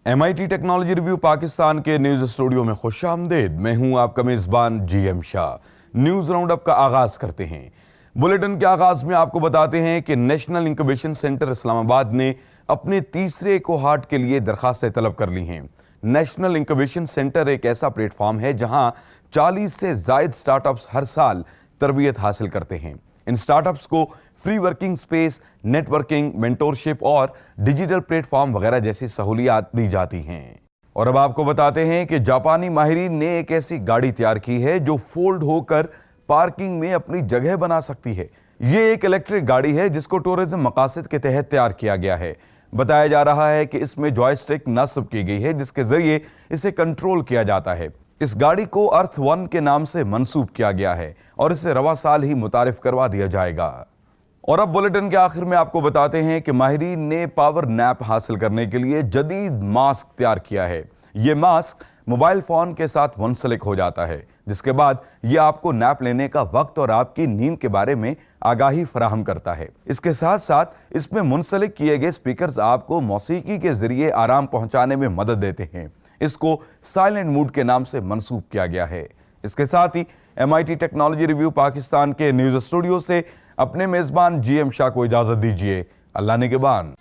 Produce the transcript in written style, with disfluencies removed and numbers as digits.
MIT technology review Pakistan के news studio में खुशामदीद। मैं हूं आपका मेजबान GM Shah. News round up का आगाज करते हैं। बुलेटिन के आगाज में आपको बताते हैं कि नेशनल इंक्यूबेशन सेंटर इस्लामाबाद ने अपने तीसरे कोहार्ट के लिए दरखास्तें तलब कर ली हैं। नेशनल इंक्यूबेशन सेंटर एक ऐसा प्लेटफॉर्म है जहां 40 से ज्यादा स्टार्टअप्स हर साल तरबियत हासिल करते हैं। इन स्टार्टअप्स को free working space, networking, mentorship और डिजिटल प्लेटफॉर्म वगैरह जैसी सहूलियात दी जाती हैं। और अब आपको बताते हैं कि जापानी माहिरीन ने एक ऐसी गाड़ी तैयार की है जो फोल्ड होकर पार्किंग में अपनी जगह बना सकती है। ये एक इलेक्ट्रिक गाड़ी है जिसको टूरिज्म मकासद के तहत तैयार किया गया है। बताया जा रहा है कि इसमें जॉयस्टिक नस्ब की गई है जिसके जरिए इसे कंट्रोल किया जाता है। इस गाड़ी को अर्थ वन के नाम से मंसूब किया गया है और इसे रवा साल ही मुतारिफ करवा दिया जाएगा। और अब बुलेटिन के आखिर में आपको बताते हैं कि माहिरीन ने पावर नैप हासिल करने के लिए जदीद मास्क तैयार किया है। ये मास्क मोबाइल फोन के साथ मुंसलिक हो जाता है, जिसके बाद ये आपको नैप लेने का वक्त और आपकी नींद के बारे में आगाही फराहम करता है। इसके साथ साथ इसमें मुंसलिक किए गए स्पीकर्स आपको मौसीकी के जरिए आराम पहुंचाने में मदद देते हैं। इसको साइलेंट मूड के नाम से मंसूब किया गया है। इसके साथ ही MIT टेक्नोलॉजी रिव्यू पाकिस्तान के न्यूज स्टूडियो से अपने मेजबान GM शाह को इजाजत दीजिए। अल्लाह निगहबान।